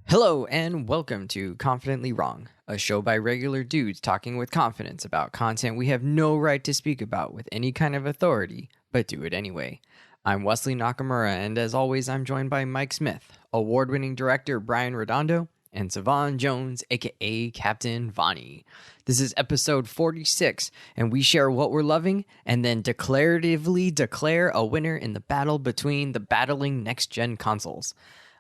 Hello and welcome to Confidently Wrong, a show by regular dudes talking with confidence about content we have no right to speak about with any kind of authority, but do it anyway. I'm Wesley Nakamura, and as always, I'm joined by Mike Smith, award-winning director Brian Redondo, and Savon Jones, aka Captain Vonnie. This is episode 46, and we share what we're loving and then declaratively declare a winner in the battle between the battling next-gen consoles.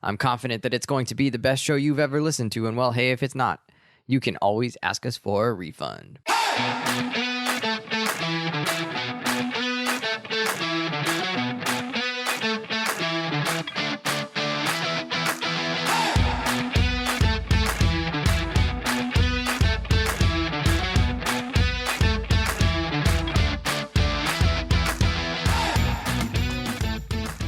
I'm confident that it's going to be the best show you've ever listened to, and well, hey, if it's not, you can always ask us for a refund.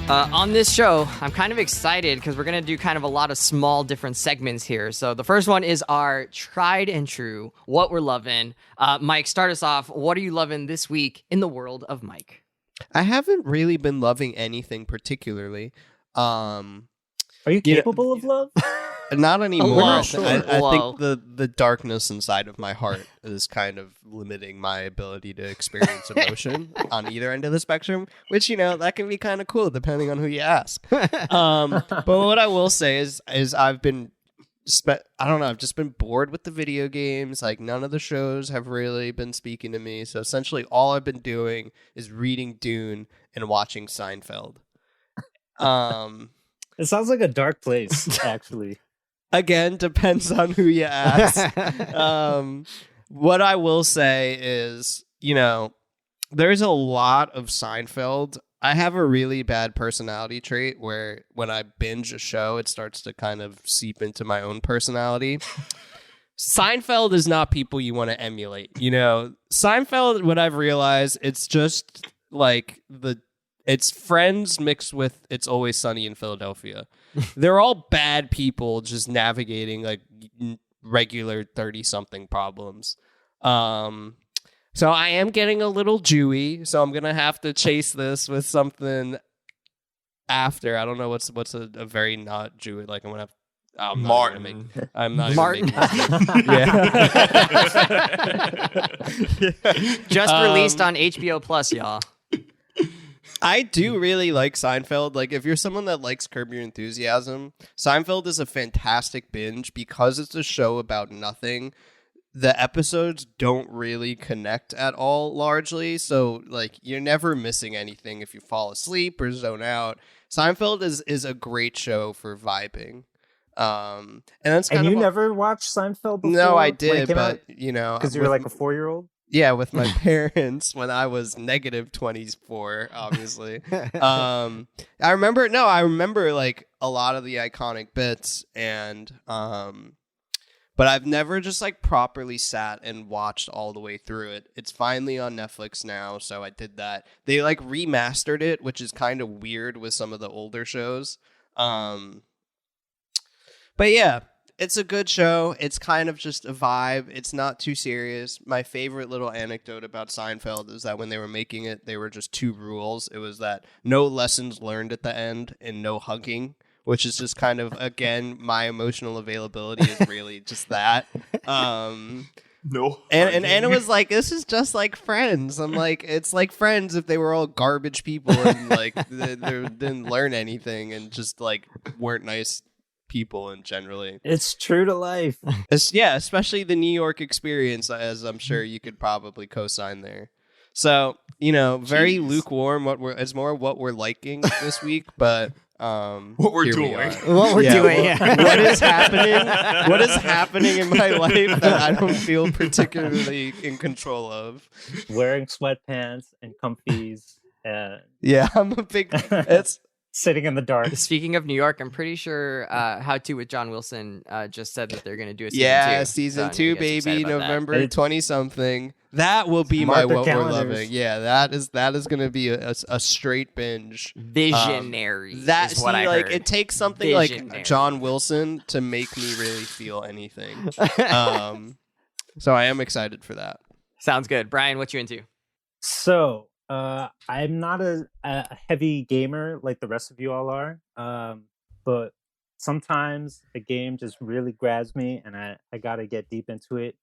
On this show, I'm kind of excited because we're going to do kind of a lot of small different segments here. So the first one is our tried and true, what we're loving. Mike, start us off. What are you loving this week in the world of Mike? I haven't really been loving anything particularly. Are you capable of love? Not anymore. Wow. I think the darkness inside of my heart is kind of limiting my ability to experience emotion on either end of the spectrum, which, that can be kind of cool depending on who you ask. But what I will say is I've been, I've just been bored with the video games. Like, none of the shows have really been speaking to me. So essentially all I've been doing is reading Dune and watching Seinfeld. It sounds like a dark place, actually. Again, depends on who you ask. What I will say is, there's a lot of Seinfeld. I have a really bad personality trait where when I binge a show, it starts to kind of seep into my own personality. Seinfeld is not people you want to emulate. Seinfeld, what I've realized, it's just like it's Friends mixed with It's Always Sunny in Philadelphia. They're all bad people just navigating like regular 30-something problems. So I am getting a little Jewy, so I'm going to have to chase this with something after. I don't know what's a very not Jewy. Like, I'm going to have Martin. I'm not Martin. Just released on HBO Plus, y'all. I do really like Seinfeld. Like, if you're someone that likes Curb Your Enthusiasm, Seinfeld is a fantastic binge because it's a show about nothing. The episodes don't really connect at all, largely. So, like, you're never missing anything if you fall asleep or zone out. Seinfeld is a great show for vibing. And that's kind And of you never watched Seinfeld before? No, I when it did, came but out? because You were like a 4-year-old? Yeah, with my parents when I was negative 24, obviously. I remember like a lot of the iconic bits, and but I've never just like properly sat and watched all the way through it. It's finally on Netflix now, so I did that. They like remastered it, which is kind of weird with some of the older shows. But yeah. It's a good show. It's kind of just a vibe. It's not too serious. My favorite little anecdote about Seinfeld is that when they were making it, they were just 2 rules. It was that no lessons learned at the end and no hugging, which is just kind of, again, my emotional availability is really just that. No. And it was like, this is just like Friends. I'm like, it's like Friends if they were all garbage people and like they didn't learn anything and just like weren't nice people and generally It's true to life. especially the New York experience, as I'm sure you could probably co-sign there. So very lukewarm. It's more what we're liking this week, but what we're doing. What we're doing, yeah. What is happening in my life that I don't feel particularly in control of? Wearing sweatpants and comfies and Yeah, I'm a big. It's. sitting in the dark. Speaking of New York, I'm pretty sure How To with John Wilson just said that they're going to do a season 2. Season So 2, I know you guys are baby, excited about that. November 20-something. That will be my Mark the what calendars. we're loving. Yeah, that is going to be a straight binge. Visionary That is what I like heard. it takes something Visionary. like John Wilson to make me really feel anything. So I am excited for that. Sounds good. Brian, what you into? So, I'm not a heavy gamer like the rest of you all are. But sometimes a game just really grabs me, and I got to get deep into it.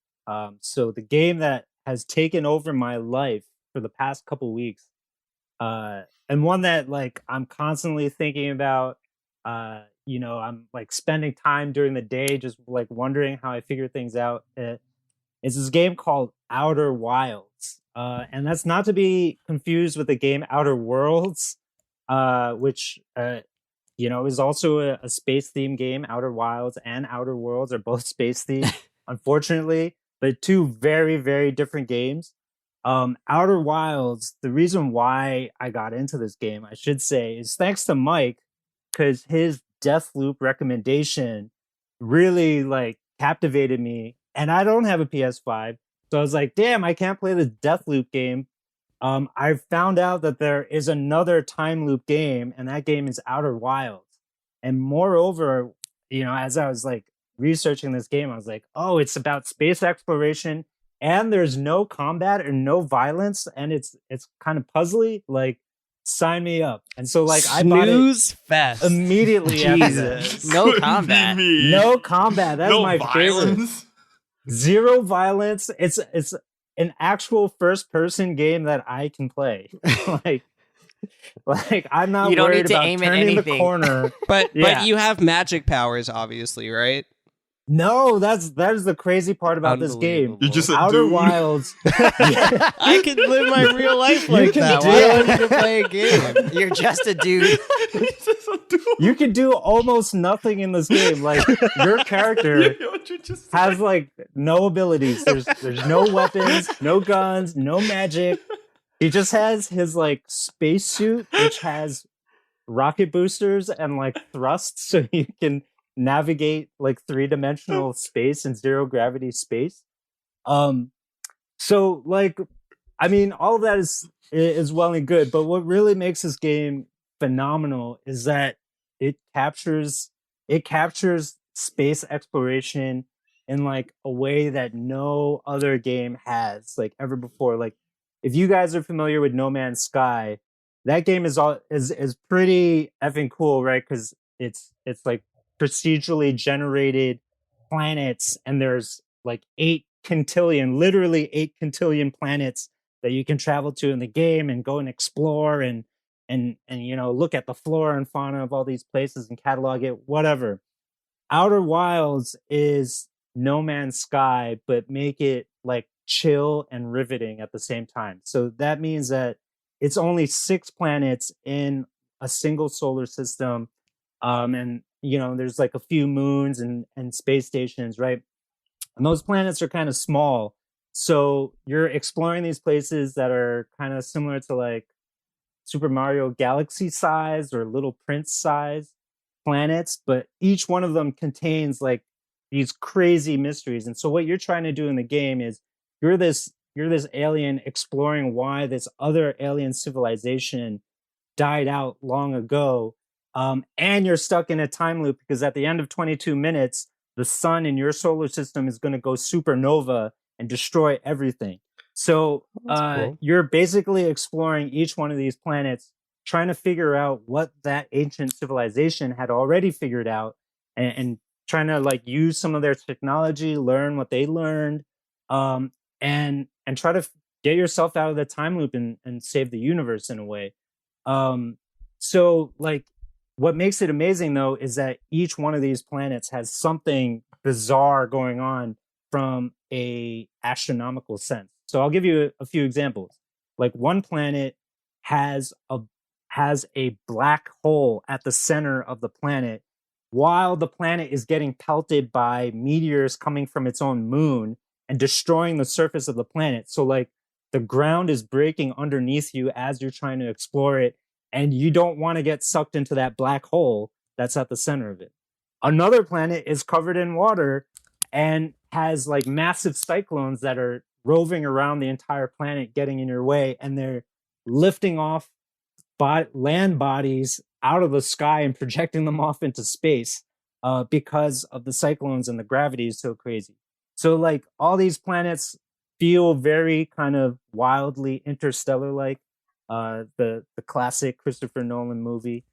So the game that has taken over my life for the past couple weeks, and one that like I'm constantly thinking about. I'm like spending time during the day just like wondering how I figure things out. It's this game called Outer Wilds. And that's not to be confused with the game Outer Worlds, which is also a space themed game. Outer Wilds and Outer Worlds are both space themed, unfortunately, but two very, very different games. Outer Wilds, the reason why I got into this game, I should say, is thanks to Mike, because his Deathloop recommendation really like captivated me. And I don't have a PS5, so I was like, damn, I can't play the Deathloop game. I found out that there is another time loop game, and that game is Outer Wilds. And moreover, as I was like researching this game, I was like, oh, it's about space exploration, and there's no combat or no violence, and it's kind of puzzly. Like, sign me up. And so like I bought it fest immediately after that. Jesus. No combat. No combat. That's no my favorite. violence. Zero violence. It's an actual first person game that I can play. like I'm not You don't worried need to about aim at turning the anything. corner. But Yeah. you have magic powers, obviously, right? No, that is the crazy part about this game. Unbelievable. You're just a Outer dude. Wilds. I could live my real life like can that. do Why it. do I need to play a game? You're just a dude. He's just a dude. You can do almost nothing in this game. Like your character You know what you just has said? like no abilities. There's no weapons, no guns, no magic. He just has his like spacesuit, which has rocket boosters and like thrusts, so you can navigate like 3-dimensional space and zero gravity space. So like, I mean, all of that is well and good, but what really makes this game phenomenal is that it captures space exploration in like a way that no other game has like ever before. Like, if you guys are familiar with No Man's Sky, that game is pretty effing cool, right? Because it's like procedurally generated planets, and there's like 8 quintillion, literally 8 quintillion planets that you can travel to in the game and go and explore and look at the flora and fauna of all these places and catalog it, whatever. Outer Wilds is No Man's Sky, but make it like chill and riveting at the same time. So that means that it's only 6 planets in a single solar system. And there's like a few moons and space stations, right? And those planets are kind of small. So you're exploring these places that are kind of similar to like Super Mario Galaxy size or Little Prince size planets, but each one of them contains like these crazy mysteries. And so what you're trying to do in the game is you're this alien exploring why this other alien civilization died out long ago. And you're stuck in a time loop because at the end of 22 minutes, the sun in your solar system is going to go supernova and destroy everything. So Cool. you're basically exploring each one of these planets, trying to figure out what that ancient civilization had already figured out, and trying to like use some of their technology, learn what they learned, and try to get yourself out of the time loop and save the universe in a way. So like, what makes it amazing though is that each one of these planets has something bizarre going on from a astronomical sense. So I'll give you a few examples. Like, one planet has a black hole at the center of the planet, while the planet is getting pelted by meteors coming from its own moon and destroying the surface of the planet. So like, the ground is breaking underneath you as you're trying to explore it, and you don't want to get sucked into that black hole that's at the center of it. Another planet is covered in water and has like massive cyclones that are roving around the entire planet, getting in your way, and they're lifting off land bodies out of the sky and projecting them off into space because of the cyclones, and the gravity is so crazy. So like, all these planets feel very kind of wildly interstellar like, the classic Christopher Nolan movie.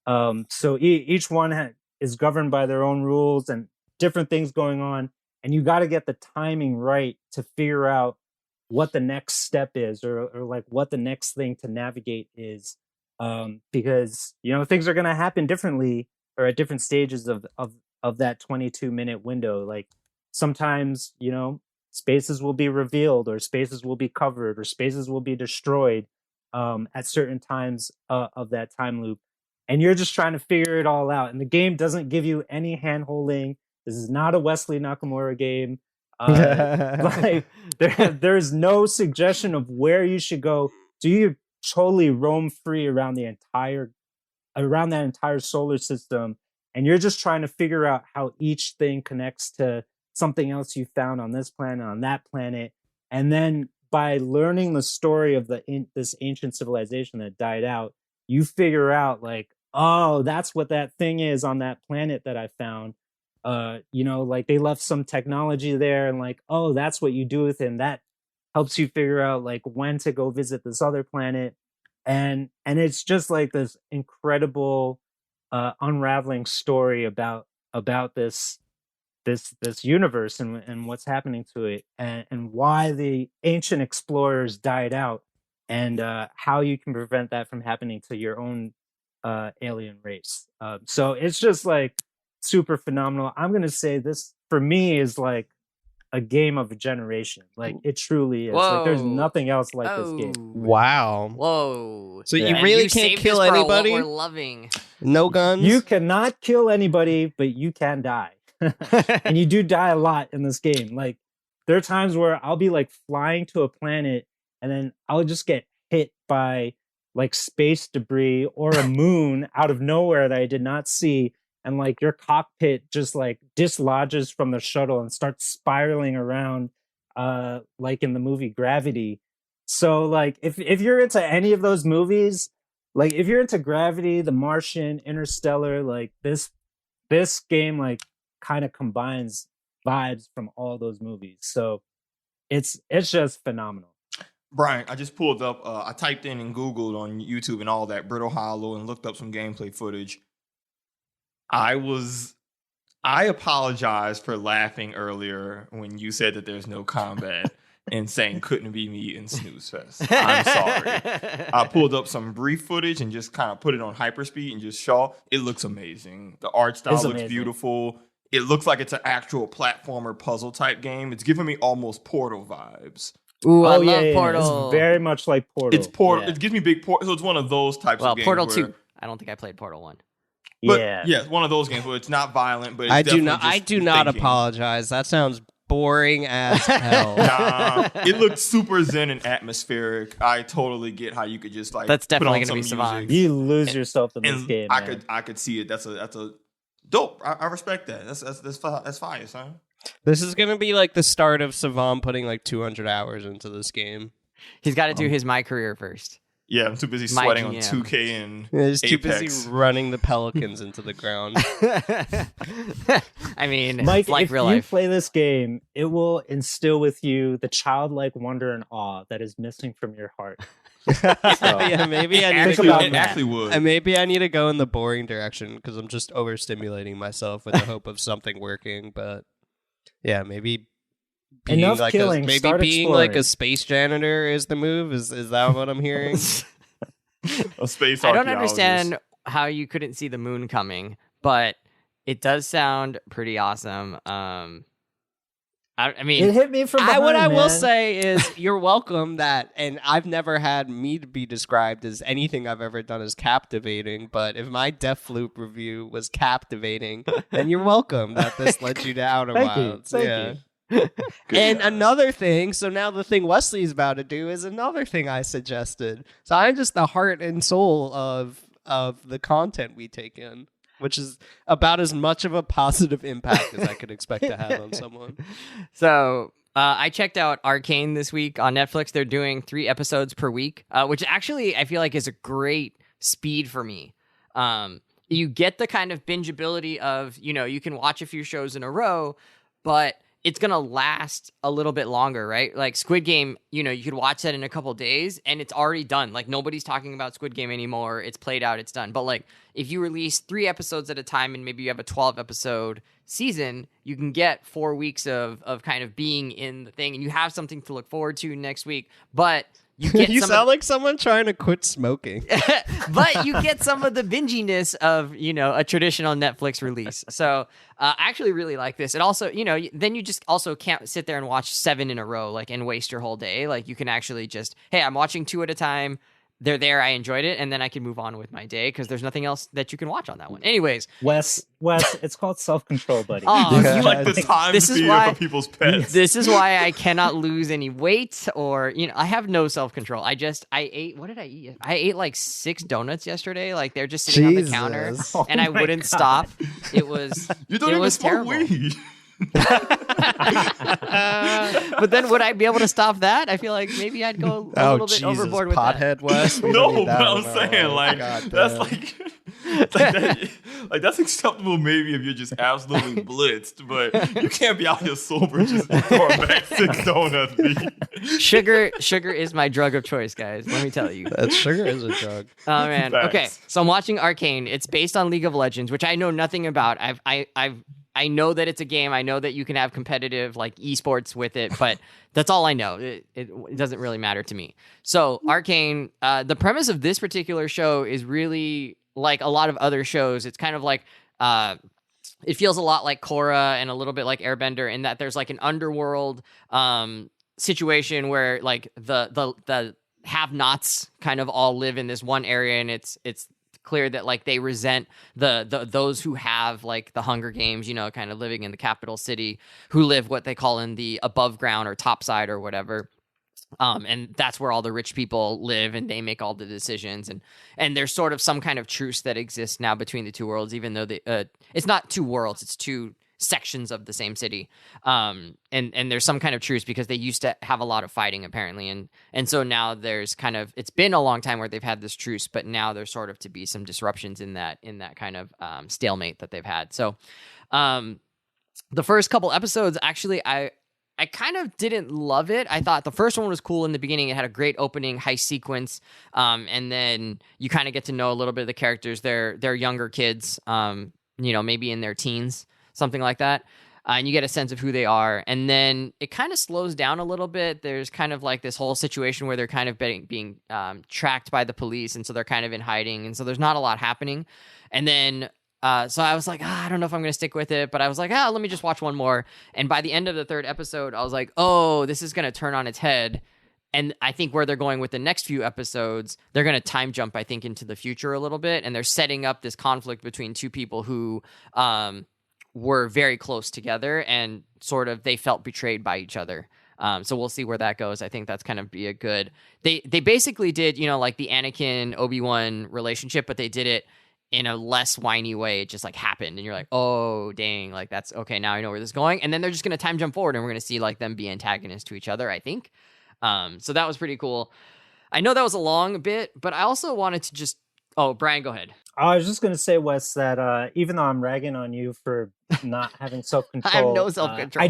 So each one is governed by their own rules and different things going on, and you got to get the timing right to figure out what the next step is, or like what the next thing to navigate is, because things are going to happen differently or at different stages of that 22-minute window. Like sometimes spaces will be revealed, or spaces will be covered, or spaces will be destroyed at certain times of that time loop, and you're just trying to figure it all out. And the game doesn't give you any hand holding. This is not a Wesley Nakamura game. Like there's no suggestion of where you should go. Do you totally roam free around that entire solar system, and you're just trying to figure out how each thing connects to something else you found on this planet, on that planet. And then by learning the story of this ancient civilization that died out, you figure out like, oh, that's what that thing is on that planet that I found. Like they left some technology there, and like, oh, that's what you do with it. And that helps you figure out like when to go visit this other planet. And it's just like this incredible unraveling story about this universe and what's happening to it, and why the ancient explorers died out, and how you can prevent that from happening to your own alien race. So it's just like super phenomenal. I'm gonna say this for me is like a game of a generation. Like it truly is. Like there's nothing else like this game. Wow. Whoa. So you really can't kill anybody? What we're loving. No guns? You cannot kill anybody, but you can die. And you do die a lot in this game. Like there are times where I'll be like flying to a planet, and then I'll just get hit by like space debris or a moon out of nowhere that I did not see. And like your cockpit just like dislodges from the shuttle and starts spiraling around, like in the movie Gravity. So like if you're into any of those movies, like if you're into Gravity, The Martian, Interstellar, like this game like kind of combines vibes from all those movies. So it's just phenomenal. Brian, I just pulled up, I typed in Googled on YouTube and all that, Brittle Hollow, and looked up some gameplay footage. I apologize for laughing earlier when you said that there's no combat and saying couldn't be me in Snooze Fest. I'm sorry. I pulled up some brief footage and just kind of put it on hyperspeed and just saw. It looks amazing. The art style looks beautiful. It looks like it's an actual platformer puzzle type game. It's giving me almost Portal vibes. Ooh, I love Portal. It's very much like Portal. It's Portal. Yeah. It gives me big Portal. So it's one of those types of games. Well, Portal 2. I don't think I played Portal 1. But, yeah, it's one of those games where it's not violent, but it's I do not apologize. That sounds boring as hell. Nah, it looked super zen and atmospheric. I totally get how you could just like. That's definitely going to be Savon. You lose yourself in this game. I could see it. That's a dope. I respect that. That's fire, son. This is going to be like the start of Savon putting like 200 hours into this game. He's got to do his My Career first. Yeah, I'm too busy sweating on 2K and he's too busy running the Pelicans into the ground. I mean, Mike, it's like if real life. you play this game, it will instill with you the childlike wonder and awe that is missing from your heart. Yeah, maybe I need to go. It actually would. And maybe I need to go in the boring direction because I'm just overstimulating myself with the hope of something working. But yeah, maybe. Enough like killing. Maybe Start being exploring. like a space janitor is the move. Is that what I'm hearing? A space. I don't understand how you couldn't see the moon coming, but it does sound pretty awesome. I mean, it hit me from behind. What I will say is, you're welcome. That, and I've never had me to be described as anything I've ever done as captivating. But if my Deathloop review was captivating, then you're welcome that this led you to Outer Wilds. Thank you. And another thing, so now the thing Wesley's about to do is another thing I suggested. So I'm just the heart and soul of the content we take in, which is about as much of a positive impact as I could expect to have on someone. So I checked out Arcane this week on Netflix. They're doing 3 episodes per week, which actually I feel like is a great speed for me. You get the kind of bingeability of, you can watch a few shows in a row, but it's going to last a little bit longer, right? Like Squid Game, you could watch that in a couple days and it's already done. Like nobody's talking about Squid Game anymore. It's played out, it's done. But like if you release 3 episodes at a time and maybe you have a 12 episode season, you can get 4 weeks of kind of being in the thing and you have something to look forward to next week. But you get you sound like someone trying to quit smoking. But you get some of the binginess of, a traditional Netflix release. So I actually really like this. It also, then you just also can't sit there and watch 7 in a row, like, and waste your whole day. Like you can actually just, hey, I'm watching 2 at a time. They're there. I enjoyed it. And then I can move on with my day because there's nothing else that you can watch on that one. Anyways. Wes, it's called self-control, buddy. Oh, You like the time fear for people's pets. This is why I cannot lose any weight or, I have no self-control. I ate, what did I eat? I ate like 6 donuts yesterday. Like they're just sitting on the counter and I wouldn't stop. It was, you don't even smoke weed. But then would I be able to stop that? I feel like maybe I'd go a little bit overboard with pothead that. Wes. No, but I'm saying that's that's acceptable maybe if you're just absolutely blitzed, but you can't be out here sober just throwing back 6 donuts. Sugar is my drug of choice, guys. Let me tell you. That sugar is a drug. Oh man. Facts. Okay, so I'm watching Arcane. It's based on League of Legends, which I know nothing about. I know that it's a game. I know that you can have competitive like esports with it, but that's all I know. It doesn't really matter to me. So Arcane, the premise of this particular show is really like a lot of other shows. It's kind of like it feels a lot like Korra and a little bit like Airbender in that there's like an underworld situation where like the have-nots kind of all live in this one area, and it's clear that like they resent the those who have like the Hunger Games, kind of living in the capital city, who live what they call in the above ground or top side or whatever. And that's where all the rich people live and they make all the decisions. And there's sort of some kind of truce that exists now between the 2 worlds, even though it's not 2 worlds, it's 2 sections of the same city. And there's some kind of truce because they used to have a lot of fighting apparently. And so now there's kind of, it's been a long time where they've had this truce, but now there's sort of to be some disruptions in that kind of stalemate that they've had. So the first couple episodes, actually, I kind of didn't love it. I thought the first one was cool in the beginning. It had a great opening heist sequence. And then you kind of get to know a little bit of the characters. They're younger kids, maybe in their teens, something like that. And you get a sense of who they are. And then it kind of slows down a little bit. There's kind of like this whole situation where they're kind of being tracked by the police. And so they're kind of in hiding. And so there's not a lot happening. And then so I was like, I don't know if I'm going to stick with it. But I was like, let me just watch one more. And by the end of the 3rd episode, I was like, oh, this is going to turn on its head. And I think where they're going with the next few episodes, they're going to time jump, I think, into the future a little bit. And they're setting up this conflict between 2 people who were very close together and sort of they felt betrayed by each other. So we'll see where that goes. I think that's kind of be a good... They basically did, like the Anakin Obi-Wan relationship, but they did it in a less whiny way. It just like happened and you're like, oh dang, like that's okay, now I know where this is going. And then they're just going to time jump forward and we're going to see like them be antagonists to each other, I think. So that was pretty cool. I know that was a long bit, but I also wanted to just... Oh, Brian, go ahead. I was just going to say, Wes, that even though I'm ragging on you for not having self-control, I have no self-control.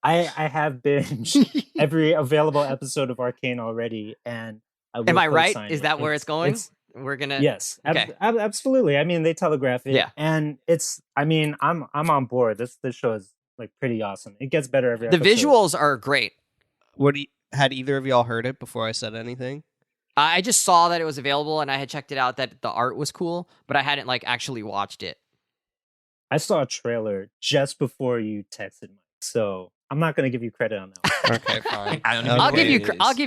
I have binged every available episode of Arcane already, and am I right? Is that where it's going? We're gonna... Yes, okay. Absolutely. I mean, they telegraph it, yeah, and it's... I mean, I'm on board. This show is like pretty awesome. It gets better every episode. The visuals are great. Had either of y'all heard it before I said anything? I just saw that it was available, and I had checked it out. That the art was cool, but I hadn't like actually watched it. I saw a trailer just before you texted Mike, so I'm not going to give you credit on that one. Okay, fine. I'll give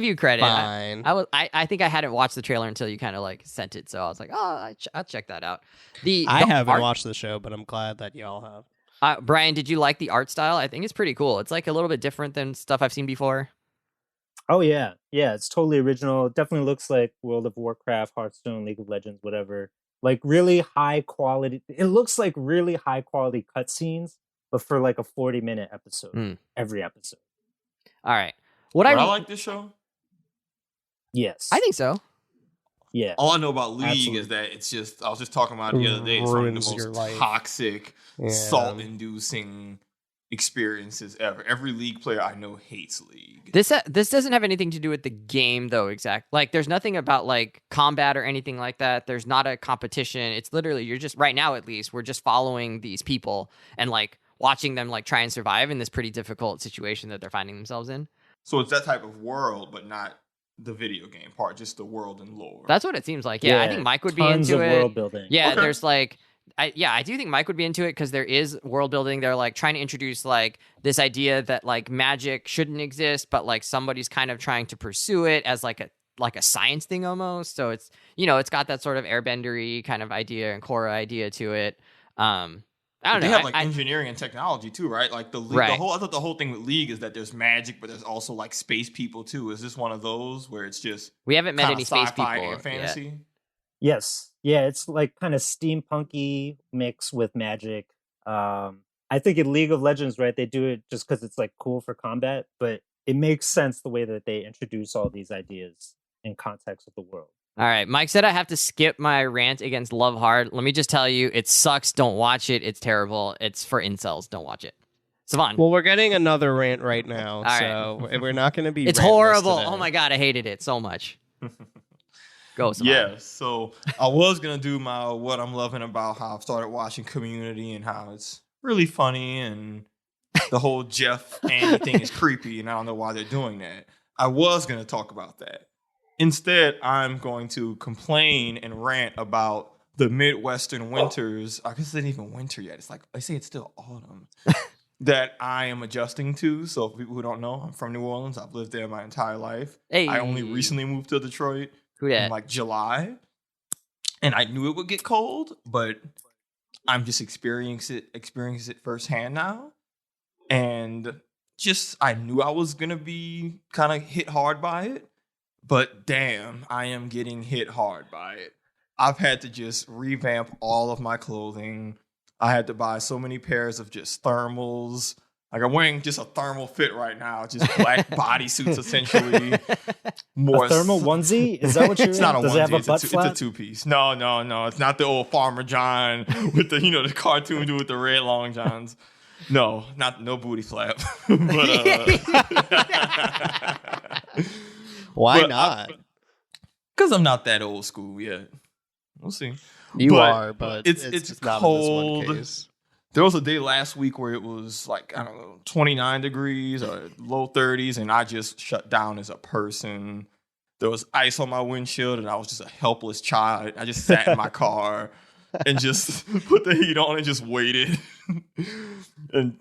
you credit. Fine. I think I hadn't watched the trailer until you kind of like sent it, so I was like, oh, I'll check that out. I haven't watched the show, but I'm glad that y'all have. Brian, did you like the art style? I think it's pretty cool. It's like a little bit different than stuff I've seen before. Oh yeah, it's totally original. It definitely looks like World of Warcraft, Hearthstone, League of Legends, whatever. Like really high quality. It looks like really high quality cutscenes, but for like a 40-minute episode, every episode. All right. I like this show. Yes, I think so. Yeah. All I know about League is that it's just... I was just talking about it the other day. It's one of the most toxic, salt-inducing experiences ever. Every League player I know hates League. This doesn't have anything to do with the game though, like there's nothing about like combat or anything like that. There's not a competition. It's literally you're just right now at least we're just following these people and like watching them like try and survive in this pretty difficult situation that they're finding themselves in. So it's that type of world, but not the video game part, just the world and lore. That's what it seems like. Yeah, I think Mike would be tons into of it. world building. Yeah, Okay. there's like I do think Mike would be into it because there is world building. They're like trying to introduce like this idea that like magic shouldn't exist, but like somebody's kind of trying to pursue it as like a science thing almost. So it's it's got that sort of airbendery kind of idea and core idea to it. I don't They know. have like engineering and technology too, right? Like the League, Right. I thought the whole thing with League is that there's magic, but there's also like space people too. Is this one of those where it's just we haven't met kinda any space people sci-fi and yet. fantasy? Yes. Yeah, it's like kind of steampunky mix with magic. I think in League of Legends, right, they do it just because it's like cool for combat, but it makes sense the way that they introduce all these ideas in context of the world. All right, Mike said I have to skip my rant against Love Hard. Let me just tell you, it sucks. Don't watch it. It's terrible. It's for incels. Don't watch it. Savon. Well, we're getting another rant right now, right. so we're not going to be. It's rantless horrible. today. Oh my god, I hated it so much. Go, Savon. Yeah, so I was gonna do my what I'm loving about how I've started watching Community and how it's really funny and the whole Jeff Andy thing is creepy and I don't know why they're doing that. I was gonna talk about that. Instead, I'm going to complain and rant about the Midwestern winters. I guess it's not even winter yet. It's like they say it's still autumn. That I am adjusting to. So for people who don't know, I'm from New Orleans. I've lived there my entire life. Hey. I only recently moved to Detroit Who in dat? like July. And I knew it would get cold, but I'm just experiencing it firsthand now. And just I knew I was gonna be kind of hit hard by it. But damn, I am getting hit hard by it. I've had to just revamp all of my clothing. I had to buy so many pairs of just thermals. Like I'm wearing just a thermal fit right now, just black bodysuits essentially. A thermal onesie? Is that what you're It's in? not a Does onesie. it have a butt It's a flap? two-piece. No. It's not the old Farmer John with the the cartoon dude with the red long johns. No booty flap. But Why But not? because I'm not that old school yet. We'll see. You but are, but it's just not cold. in this one case. There was a day last week where it was like, I don't know, 29 degrees or low 30s, and I just shut down as a person. There was ice on my windshield, and I was just a helpless child. I just sat in my car and just put the heat on and just waited. And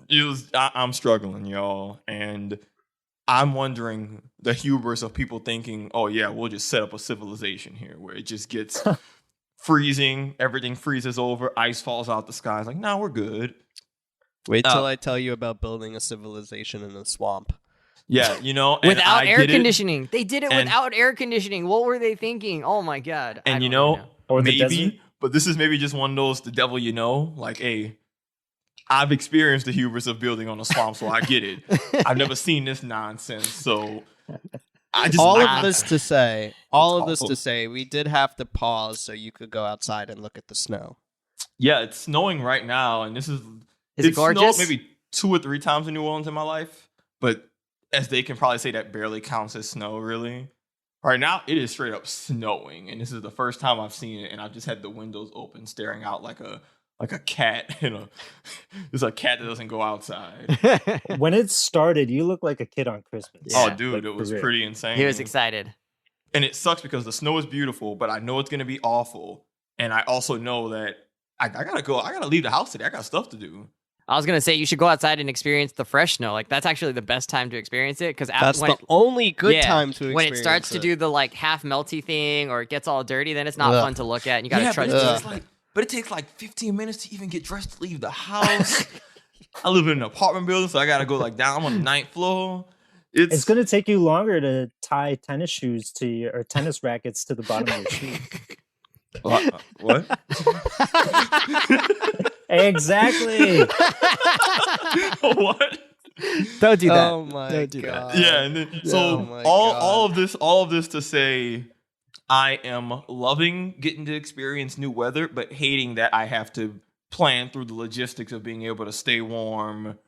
I'm struggling, y'all. And I'm wondering the hubris of people thinking, oh, yeah, we'll just set up a civilization here where it just gets freezing, everything freezes over, ice falls out the sky. It's like, nah, we're good. Wait till I tell you about building a civilization in a swamp. Yeah, and Without I air did it, conditioning. They did it and- without air conditioning. What were they thinking? Oh my god. I And don't even know. Or the desert? maybe, but this is maybe just one of those, the devil like, hey, I've experienced the hubris of building on a swamp, so I get it. I've never seen this nonsense, so I just All like of this to say, we did have to pause so you could go outside and look at the snow. Yeah, it's snowing right now, and this is Is it snowed gorgeous? maybe 2 or 3 times in New Orleans in my life, but as they can probably say, that barely counts as snow, really. Right now, it is straight up snowing, and this is the first time I've seen it, and I've just had the windows open, staring out like a cat. There's a cat that doesn't go outside. When it started, you look like a kid on Christmas. Yeah. Oh, dude, Like, it was for real. pretty insane. He was excited. And it sucks because the snow is beautiful, but I know it's going to be awful. And I also know that I got to leave the house today. I got stuff to do. I was gonna say you should go outside and experience the fresh snow. Like that's actually the best time to experience it because That's the only good time to experience when it starts to do the like half melty thing or it gets all dirty, then it's not Ugh. fun to look at. And you gotta trudge. But it takes like 15 minutes to even get dressed to leave the house. I live in an apartment building, so I got to go like down on the 9th floor. It's going to take you longer to tie tennis shoes to your, or tennis rackets to the bottom of your shoe. What? Exactly. What? Don't do that. Oh my Don't do god! that. Yeah, and then, so Oh my all of this to say, I am loving getting to experience new weather, but hating that I have to plan through the logistics of being able to stay warm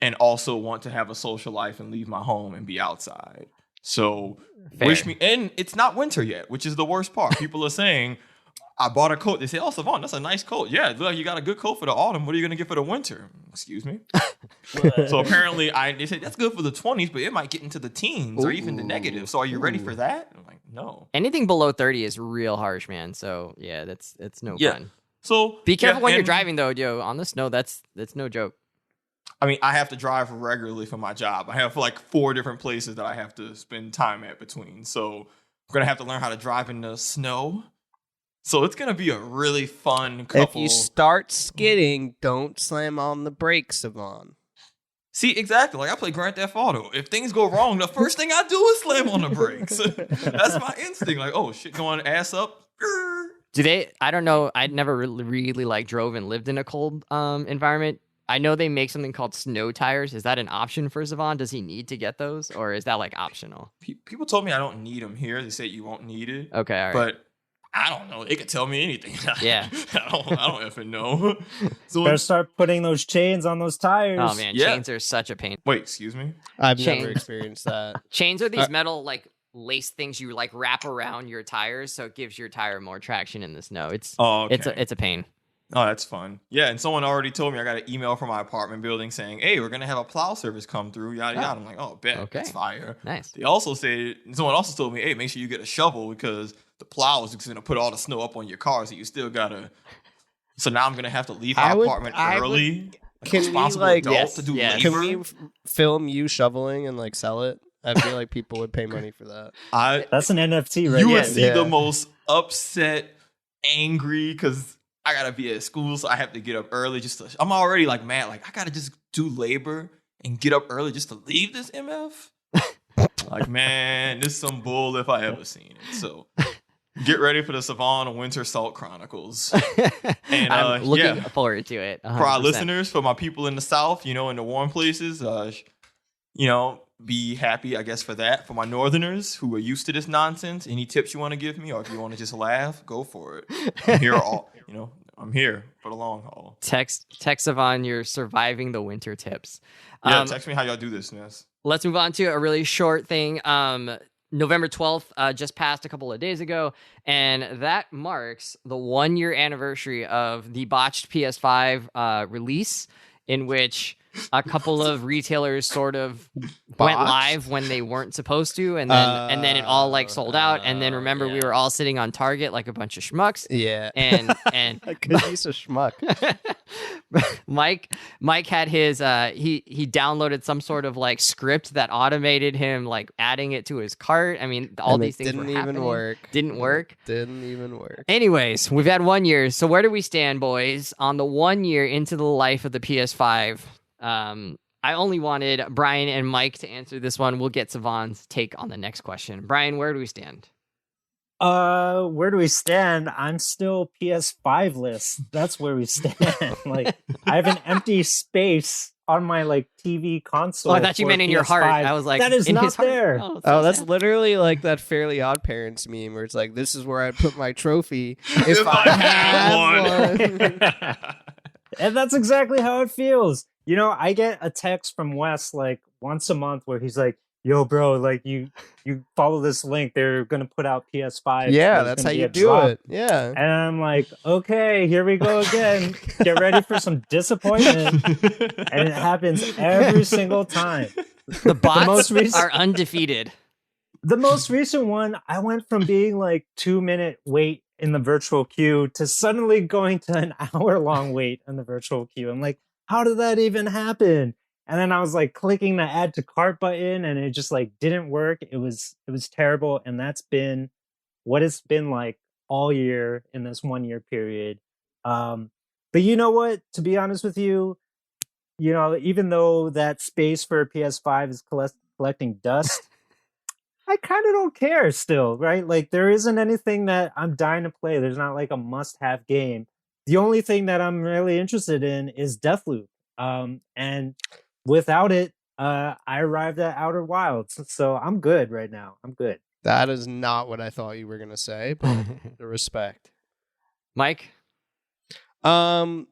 and also want to have a social life and leave my home and be outside. So Fair. wish me, and it's not winter yet, which is the worst part. People are saying, I bought a coat. They say, oh, Savon, that's a nice coat. Yeah, look, you got a good coat for the autumn. What are you going to get for the winter? Excuse me. So apparently they say that's good for the 20s, but it might get into the teens or even the negative. So are you ready for that? I'm like, no. Anything below 30 is real harsh, man. So yeah, it's no fun. So Be careful when you're driving though, yo. On the snow, that's no joke. I mean, I have to drive regularly for my job. I have like 4 different places that I have to spend time at between. So I'm going to have to learn how to drive in the snow. So it's going to be a really fun couple. If you start skidding, don't slam on the brakes, Savon. See, exactly. Like I play Grand Theft Auto. If things go wrong, the first thing I do is slam on the brakes. That's my instinct. Like, oh, shit, going ass up. Do they? I don't know. I never really like drove and lived in a cold environment. I know they make something called snow tires. Is that an option for Savon? Does he need to get those, or is that like optional? People told me I don't need them here. They say you won't need it. Okay, all right. But I don't know. It could tell me anything. Yeah. I don't effing know. So Better start putting those chains on those tires. Oh man, Yeah. chains are such a pain. wait, excuse me. I've Chain. never experienced that. Chains are these metal like lace things you like wrap around your tires, so it gives your tire more traction in the snow. It's it's a pain. Oh, that's fun. Yeah, and someone already told me I got an email from my apartment building saying, hey, we're going to have a plow service come through, yada, yada. I'm like, oh, bet. Okay. That's fire. Nice. They also said, someone also told me, hey, make sure you get a shovel because the plow is going to put all the snow up on your car, so you still got to. So now I'm going to have to leave my apartment early. Can we, responsible like- adult Yes, to do yes. labor. Can we film you shoveling and like sell it? I feel like people would pay money for that. That's an NFT, right? You there. would see the most upset, angry, because I gotta be at school, so I have to get up early. I'm already like mad. Like I gotta just do labor and get up early just to leave this MF. Like man, this is some bull if I ever seen it. So get ready for the Savon Winter Salt Chronicles. And I'm looking forward to it. 100%. For our listeners, for my people in the South, in the warm places, be happy, I guess, for that. For my Northerners who are used to this nonsense, any tips you want to give me, or if you want to just laugh, go for it. I'm here I'm here for the long haul. Text Savon your surviving the winter tips. Yeah, text me how y'all do this, Ness. Let's move on to a really short thing. November 12th just passed a couple of days ago, and that marks the 1-year anniversary of the botched PS5 release, in which a couple of retailers sort of went live when they weren't supposed to, and then it all like sold out. And then remember, we were all sitting on Target like a bunch of schmucks. Yeah, and a good piece of schmuck. Mike had his he downloaded some sort of like script that automated him like adding it to his cart. I mean, all these things didn't even work. Didn't work. Didn't even work. Anyways, we've had 1 year. So where do we stand, boys, on the 1 year into the life of the PS5? I only wanted Brian and Mike to answer this one. We'll get Savon's take on the next question. Brian, where do we stand? Where do we stand? I'm still PS5 list. That's where we stand. Like I have an empty space on my like TV console. Oh, I thought you meant in your heart. I was like, that is in not his heart. there. Oh, that's literally like that Fairly Odd Parents meme where it's like, this is where I'd put my trophy if I had one. And that's exactly how it feels. I get a text from Wes like once a month where he's like, yo, bro, like you follow this link. They're going to put out PS5. Yeah, that's how you do it. Yeah. And I'm like, okay, here we go again. Get ready for some disappointment. And it happens every single time. The bots are undefeated. The most recent one, I went from being like 2-minute wait in the virtual queue to suddenly going to an hour-long wait in the virtual queue. I'm like, how did that even happen? And then I was like clicking the add to cart button and it just like didn't work. It was terrible. And that's been what it's been like all year in this 1 year period. But you know what? To be honest with you, even though that space for a PS5 is collecting dust, I kind of don't care still, right? Like there isn't anything that I'm dying to play. There's not like a must-have game. The only thing that I'm really interested in is Deathloop. And without it, I arrived at Outer Wilds. So I'm good right now. I'm good. That is not what I thought you were going to say, but the respect. Mike? I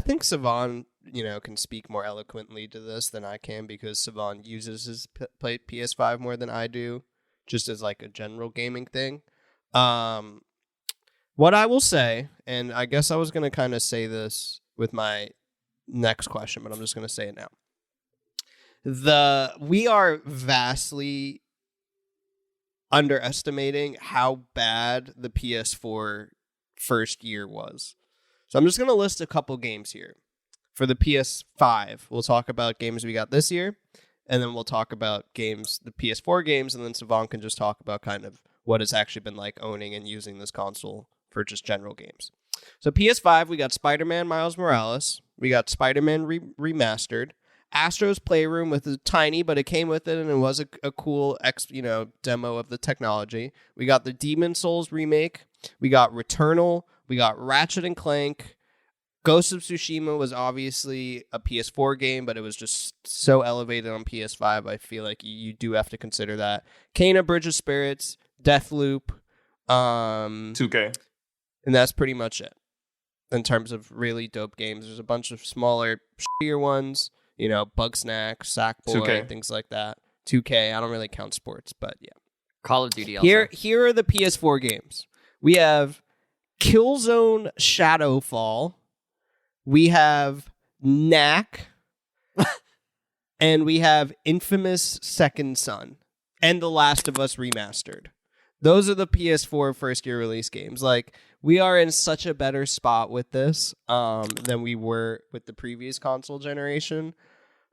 think Savon can speak more eloquently to this than I can because Savon uses his PS5 more than I do, just as like a general gaming thing. What I will say, and I guess I was going to kind of say this with my next question, but I'm just going to say it now. We are vastly underestimating how bad the PS4 first year was. So I'm just going to list a couple games here. For the PS5, we'll talk about games we got this year, and then we'll talk about games, the PS4 games, and then Savon can just talk about kind of what it's actually been like owning and using this console for just general games. So PS5, we got Spider-Man Miles Morales. We got Spider-Man Remastered. Astro's Playroom with a tiny, but it came with it and it was a cool demo of the technology. We got the Demon Souls remake. We got Returnal. We got Ratchet and Clank. Ghost of Tsushima was obviously a PS4 game, but it was just so elevated on PS5. I feel like you do have to consider that. Kena Bridge of Spirits, Deathloop, 2K. And that's pretty much it in terms of really dope games. There's a bunch of smaller, shittier ones, Bugsnax, Sackboy, 2K. things like that. 2K, I don't really count sports, but yeah. Call of Duty also. Here are the PS4 games. We have Killzone Shadowfall. We have Knack. And we have Infamous Second Son. And The Last of Us Remastered. Those are the PS4 first year release games. Like, we are in such a better spot with this than we were with the previous console generation.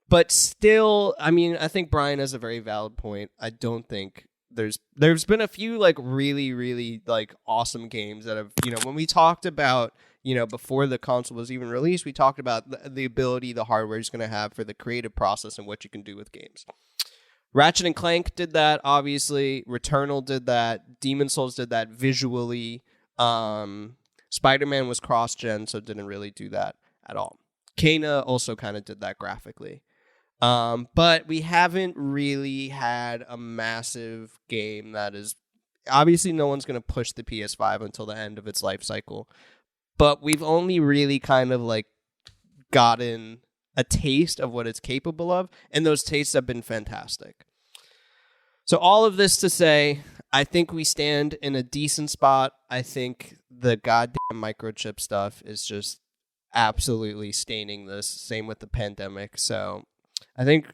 But still, I mean, I think Brian has a very valid point. I don't think there's been a few like really, really like awesome games that have, when we talked about, before the console was even released, we talked about the ability the hardware is going to have for the creative process and what you can do with games. Ratchet and Clank did that, obviously. Returnal did that. Demon Souls did that visually. Spider-Man was cross-gen, so didn't really do that at all. Kena also kind of did that graphically. But we haven't really had a massive game that is... Obviously, no one's going to push the PS5 until the end of its life cycle. But we've only really kind of like gotten a taste of what it's capable of, and those tastes have been fantastic. So all of this to say, I think we stand in a decent spot. I think the goddamn microchip stuff is just absolutely staining this. Same with the pandemic. So I think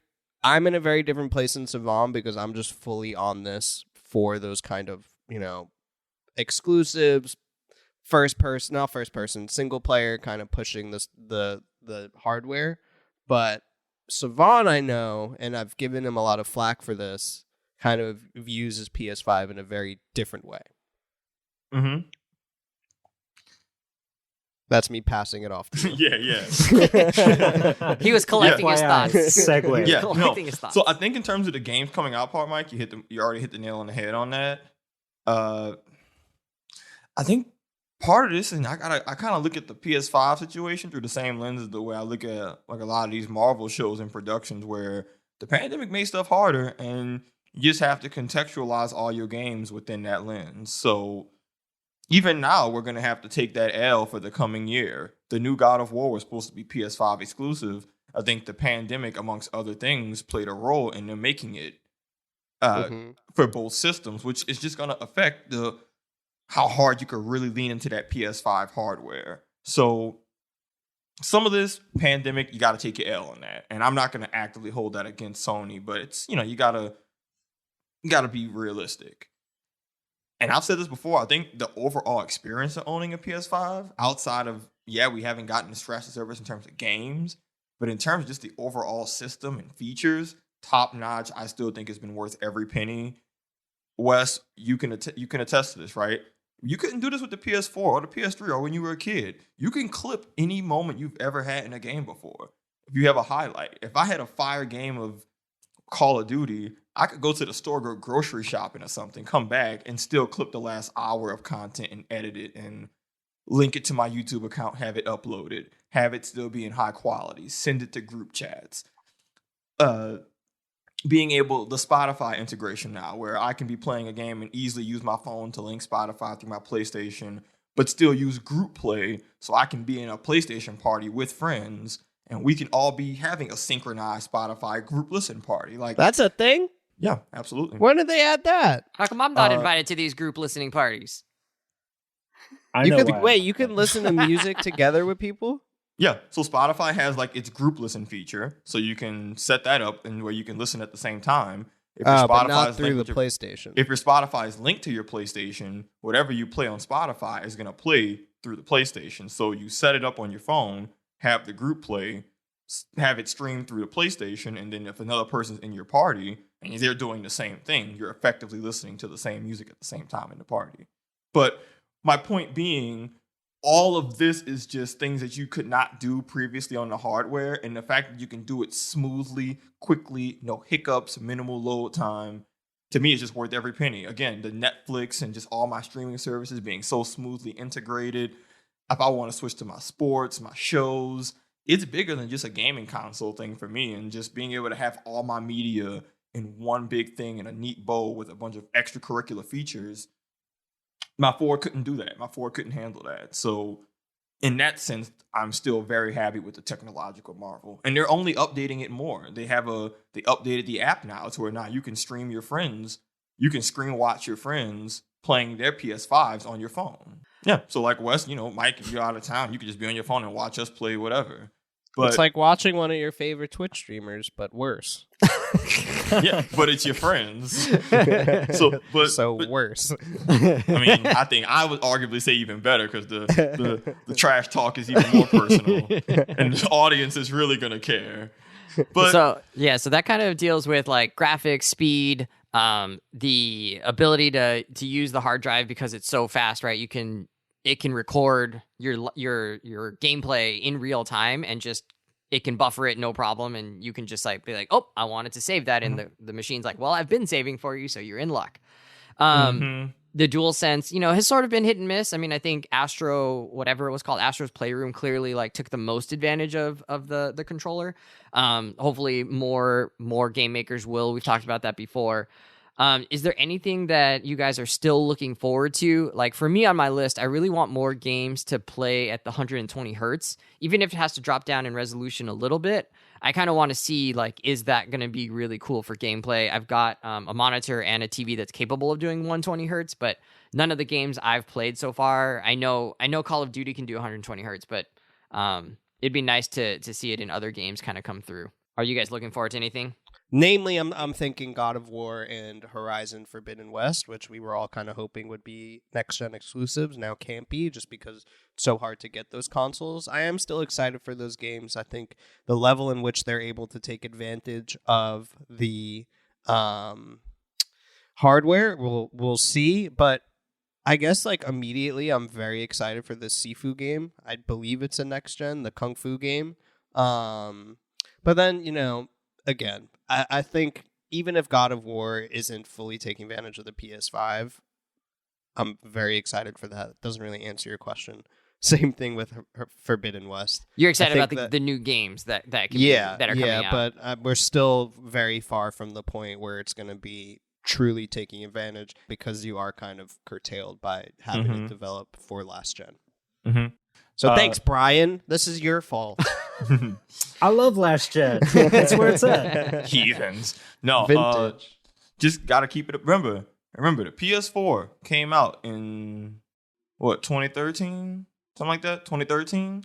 I'm in a very different place than Savon because I'm just fully on this for those kind of, exclusives, single player kind of pushing this the hardware. But Savon, I know, and I've given him a lot of flack for this, kind of views his PS5 in a very different way. Mm-hmm. That's me passing it off to you. Yeah. He was collecting his thoughts. Segue. Yeah, Collecting his thoughts. So I think in terms of the games coming out part, Mike, you already hit the nail on the head on that. I think part of this, and I kind of look at the PS5 situation through the same lens as the way I look at like a lot of these Marvel shows and productions, where the pandemic made stuff harder, and you just have to contextualize all your games within that lens. So even now, we're going to have to take that L for the coming year. The new God of War was supposed to be PS5 exclusive. I think the pandemic, amongst other things, played a role in them making it for both systems, which is just going to affect how hard you could really lean into that PS5 hardware. So some of this pandemic, you got to take your L on that. And I'm not going to actively hold that against Sony, but it's, you got to be realistic. And I've said this before, I think the overall experience of owning a PS5, outside of, we haven't gotten to scratch the surface in terms of games, but in terms of just the overall system and features, top notch, I still think it's been worth every penny. Wes, you can attest to this, right? You couldn't do this with the PS4 or the PS3 or when you were a kid. You can clip any moment you've ever had in a game before. If you have a highlight. If I had a fire game of Call of Duty, I could go to the store, go grocery shopping or something, come back and still clip the last hour of content and edit it and link it to my YouTube account, have it uploaded, have it still be in high quality, send it to group chats. Being able, the Spotify integration now, where I can be playing a game and easily use my phone to link Spotify through my PlayStation, but still use group play so I can be in a PlayStation party with friends and we can all be having a synchronized Spotify group listen party. Like That's a thing? yeah, absolutely. When did they add that? How come I'm not invited to these group listening parties? I know why. You can listen to music together with people? Yeah, so Spotify has like its group listen feature, so you can set that up and where you can listen at the same time. If your But not is through linked the to- PlayStation. If your Spotify is linked to your PlayStation, whatever you play on Spotify is going to play through the PlayStation. So you set it up on your phone, have the group play, have it stream through the PlayStation, and then if another person's in your party and they're doing the same thing, you're effectively listening to the same music at the same time in the party. But my point being, all of this is just things that you could not do previously on the hardware. And the fact that you can do it smoothly, quickly, no hiccups, minimal load time, to me, it's just worth every penny. Again, the Netflix and just all my streaming services being so smoothly integrated. If I want to switch to my sports, my shows, it's bigger than just a gaming console thing for me. And just being able to have all my media in one big thing in a neat bowl with a bunch of extracurricular features, my 4 couldn't do that. My 4 couldn't handle that. So in that sense, I'm still very happy with the technological marvel. And they're only updating it more. They updated the app now to where now you can stream your friends. You can screen watch your friends playing their PS5s on your phone. Yeah. So like Wes, Mike, if you're out of town, you can just be on your phone and watch us play whatever. But It's like watching one of your favorite Twitch streamers, but worse. yeah, but it's your friends. So Worse. I mean, I think I would arguably say even better because the trash talk is even more personal, and the audience is really gonna care. But So that kind of deals with like graphics, speed, the ability to use the hard drive because it's so fast, right? It can record your gameplay in real time and just it can buffer it no problem, and you can just like be like, oh, I wanted to save that, and the machine's like, well, I've been saving for you, so you're in luck. The DualSense, has sort of been hit and miss. I mean, I think Astro, whatever it was called, Astro's Playroom, clearly like took the most advantage of the controller. Hopefully more game makers will. We've talked about that before. Is there anything that you guys are still looking forward to? Like for me on my list, I really want more games to play at the 120 hertz, even if it has to drop down in resolution a little bit. I kind of want to see, like, is that going to be really cool for gameplay? I've got a monitor and a TV that's capable of doing 120 hertz, but none of the games I've played so far, I know Call of Duty can do 120 hertz, but it'd be nice to see it in other games kind of come through. Are you guys looking forward to anything? Namely, I'm thinking God of War and Horizon Forbidden West, which we were all kind of hoping would be next-gen exclusives. Now can't be just because it's so hard to get those consoles. I am still excited for those games. I think the level in which they're able to take advantage of the hardware, we'll see. But I guess like immediately, I'm very excited for the Sifu game. I believe it's a next-gen, the Kung Fu game. But then, again, I think even if God of War isn't fully taking advantage of the PS5, I'm very excited for that. It doesn't really answer your question. Same thing with Forbidden West. You're excited about the new games that are coming out. But we're still very far from the point where it's going to be truly taking advantage because you are kind of curtailed by having it develop for last gen. Mm-hmm. So thanks, Brian. This is your fault. I love last gen. That's where it's at. Heathens. No, Vintage. just gotta keep it. Remember, the PS4 came out in 2013, something like that. 2013.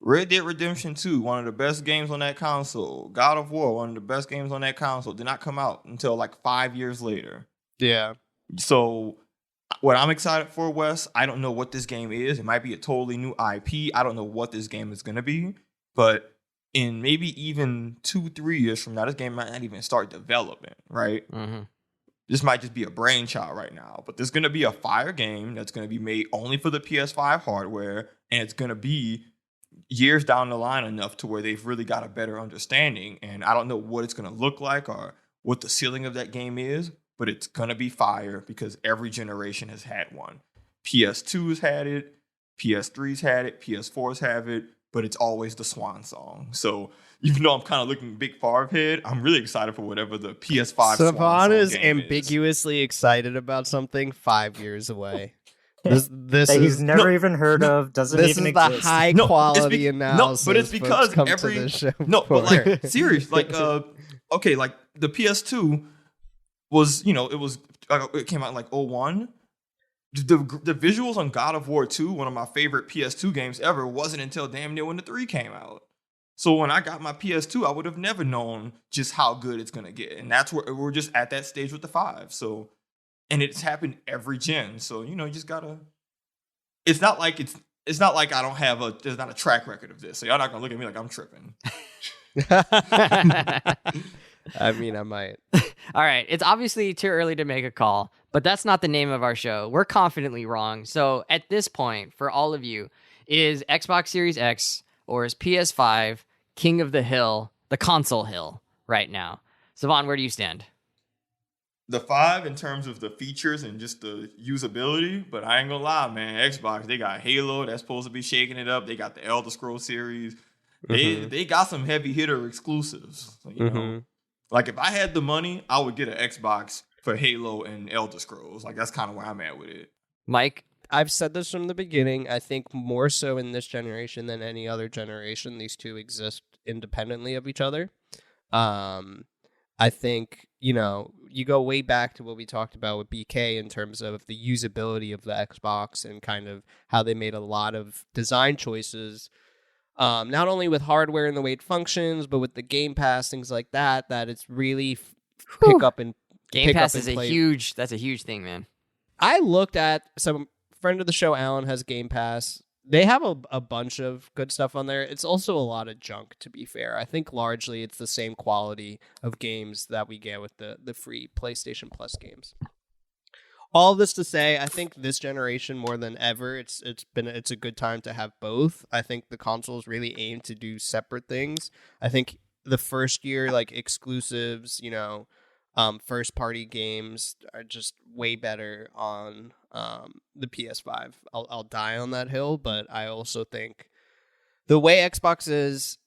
Red Dead Redemption 2, one of the best games on that console. God of War, one of the best games on that console, did not come out until like 5 years later. Yeah. So what I'm excited for, Wes, I don't know what this game is. It might be a totally new IP. I don't know what this game is going to be. But in maybe even 2-3 years from now, this game might not even start development, right? Mm-hmm. This might just be a brainchild right now. But there's going to be a fire game that's going to be made only for the PS5 hardware. And it's going to be years down the line enough to where they've really got a better understanding. And I don't know what it's going to look like or what the ceiling of that game is. But it's going to be fire because every generation has had one. PS2's had it, PS3's had it, PS4's have it, but it's always the swan song. So even though I'm kind of looking big far ahead, I'm really excited for whatever the PS5 Savon swan song is game ambiguously excited about something 5 years away. This that he's is never even heard of, doesn't this even is the exist. high No, quality it's analysis. No, but it's folks because come to every this show no, for. but like serious, like okay, like the PS2 was, it came out in like '01. The visuals on God of War 2, one of my favorite PS2 games ever, wasn't until damn near when the 3 came out. So when I got my PS2, I would have never known just how good it's gonna get, and that's where we're just at that stage with the 5. So, and it's happened every gen. So you just gotta. It's not like I don't have there's not a track record of this. So y'all not gonna look at me like I'm tripping. I mean, I might. All right. It's obviously too early to make a call, but that's not the name of our show. We're confidently wrong. So at this point, for all of you, is Xbox Series X or is PS5 king of the hill, the console hill right now? Savon, where do you stand? The 5 in terms of the features and just the usability, but I ain't gonna lie, man. Xbox, they got Halo that's supposed to be shaking it up. They got the Elder Scrolls series. They got some heavy hitter exclusives. You know, like if I had the money, I would get an Xbox for Halo and Elder Scrolls. Like that's kind of where I'm at with it. Mike? I've said this from the beginning. I think more so in this generation than any other generation, these two exist independently of each other. I think, you go way back to what we talked about with BK in terms of the usability of the Xbox and kind of how they made a lot of design choices, not only with hardware and the way it functions, but with the Game Pass, things like that it's really pick up and Game Pass and is play. that's a huge thing, man. I looked at some friend of the show, Alan, has Game Pass. They have a bunch of good stuff on there. It's also a lot of junk, to be fair. I think largely it's the same quality of games that we get with the free PlayStation Plus games. All this to say, I think this generation more than ever, it's a good time to have both. I think the consoles really aim to do separate things. I think the first year, like exclusives, first party games are just way better on the PS5. I'll die on that hill, but I also think the way Xbox is,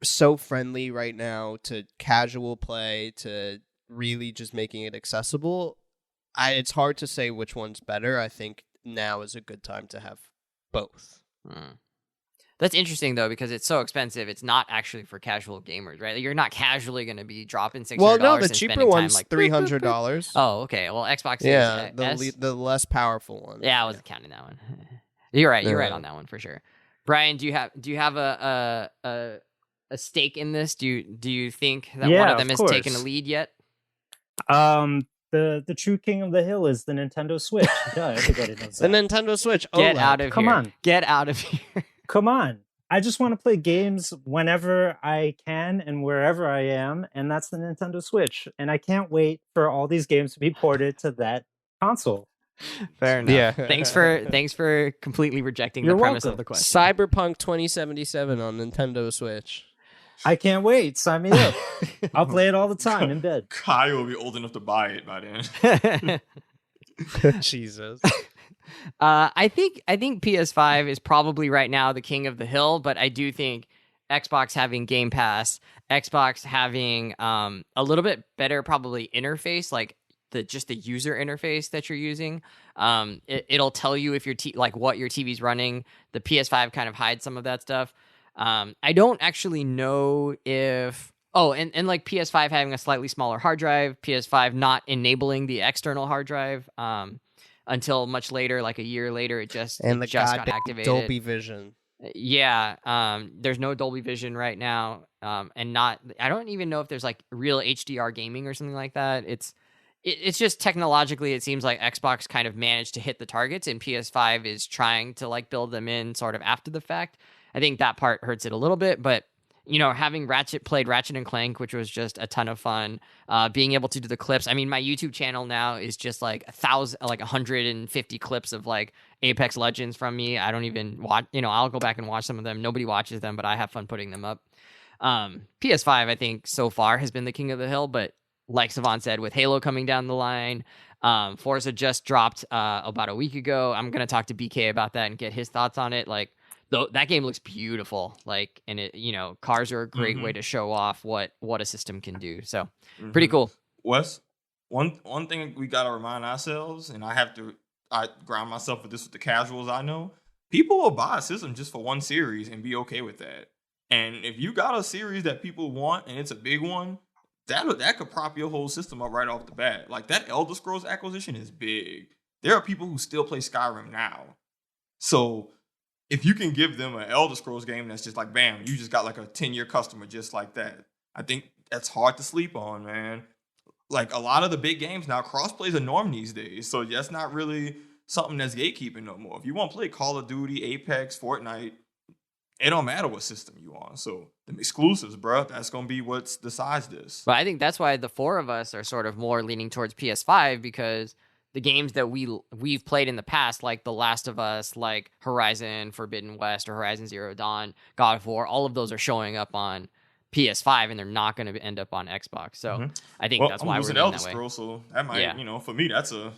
so friendly right now to casual play, to really just making it accessible, it's hard to say which one's better. I think now is a good time to have both. That's interesting, though, because it's so expensive. It's not actually for casual gamers, right? You're not casually going to be dropping $600. Well, no, the and cheaper spending one's time, $300. Oh, okay. Well, Xbox Series S? The less powerful one. Yeah, I wasn't counting that one. You're right. You're right on that one for sure. Brian, do you have a stake in this? Do you think that one of them has taken a lead yet? The true king of the hill is the Nintendo Switch. Yeah, everybody knows that. The Nintendo Switch. Get out of here. Come on. Get out of here. Come on. I just want to play games whenever I can and wherever I am, and that's the Nintendo Switch. And I can't wait for all these games to be ported to that console. Fair enough. Yeah. Thanks for completely rejecting You're the premise welcome. of the question. Cyberpunk 2077 on Nintendo Switch. I can't wait. Sign me up. I'll play it all the time in bed. Kyle will be old enough to buy it by then. Jesus. I think PS5 is probably right now the king of the hill, but I do think Xbox having Game Pass, Xbox having a little bit better probably interface, like the user interface that you're using. It'll tell you if your what your TV's running. The PS5 kind of hides some of that stuff. I don't actually know if and like PS5 having a slightly smaller hard drive, PS5 not enabling the external hard drive until much later, like a year later, it just got activated. Dolby Vision. Yeah, there's no Dolby Vision right now, and I don't even know if there's like real HDR gaming or something like that. It's just technologically, it seems like Xbox kind of managed to hit the targets, and PS5 is trying to like build them in sort of after the fact. I think that part hurts it a little bit, but having played Ratchet and Clank, which was just a ton of fun, being able to do the clips. I mean, my YouTube channel now is just like 150 clips of like Apex Legends from me. I don't even watch, I'll go back and watch some of them. Nobody watches them, but I have fun putting them up. PS5, I think so far has been the king of the hill, but like Savon said, with Halo coming down the line, Forza just dropped about a week ago. I'm going to talk to BK about that and get his thoughts on it. Like, that game looks beautiful, and it, cars are a great way to show off what a system can do. So pretty cool. Wes? one thing we gotta remind ourselves, and I ground myself with this with the casuals I know. People will buy a system just for one series and be okay with that. And if you got a series that people want and it's a big one, that could prop your whole system up right off the bat. Like that Elder Scrolls acquisition is big. There are people who still play Skyrim now. So if you can give them an Elder Scrolls game that's just like, bam, you just got like a 10-year customer just like that. I think that's hard to sleep on, man. Like a lot of the big games now, crossplay is a norm these days. So that's not really something that's gatekeeping no more. If you want to play Call of Duty, Apex, Fortnite, it don't matter what system you on. So the exclusives, bro, that's going to be what decides this. But I think that's why the four of us are sort of more leaning towards PS5, because the games that we've played in the past, like The Last of Us, like Horizon Forbidden West or Horizon Zero Dawn, God of War, all of those are showing up on PS5 and they're not going to end up on Xbox. So I think that's why we're an leaning Elder that way. Scrolls, so that might, for me, that's a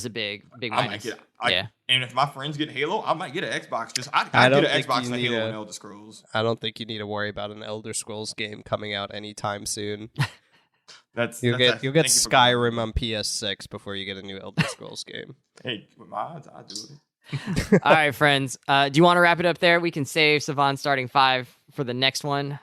big I minus. might get, and if my friends get Halo, I might get an Xbox. I don't get an think Xbox you for need Halo and Elder Scrolls. I don't think you need to worry about an Elder Scrolls game coming out anytime soon. You'll get Skyrim on PS6 before you get a new Elder Scrolls game. Hey, with my odds, I'll do it. All right, friends. Do you want to wrap it up there? We can save Savon starting 5 for the next one.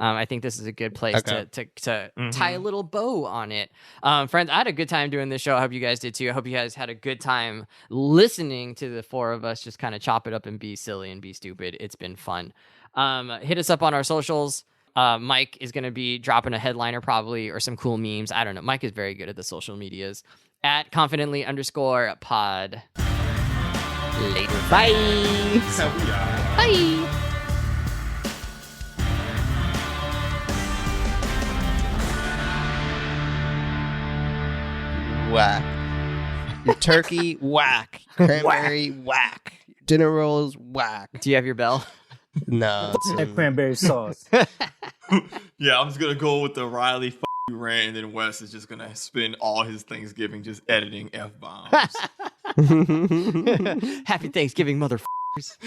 I think this is a good place to tie a little bow on it. Friends, I had a good time doing this show. I hope you guys did too. I hope you guys had a good time listening to the four of us just kind of chop it up and be silly and be stupid. It's been fun. Hit us up on our socials. Mike is going to be dropping a headliner probably or some cool memes. I don't know. Mike is very good at the social medias. At confidently_pod. Later. Bye. Bye. Whack. Your turkey, whack. Cranberry, whack. Dinner rolls, whack. Do you have your bell? No. That cranberry sauce. Yeah, I'm just going to go with the Riley you rant, and then Wes is just going to spend all his Thanksgiving just editing F-bombs. Happy Thanksgiving, motherfuckers.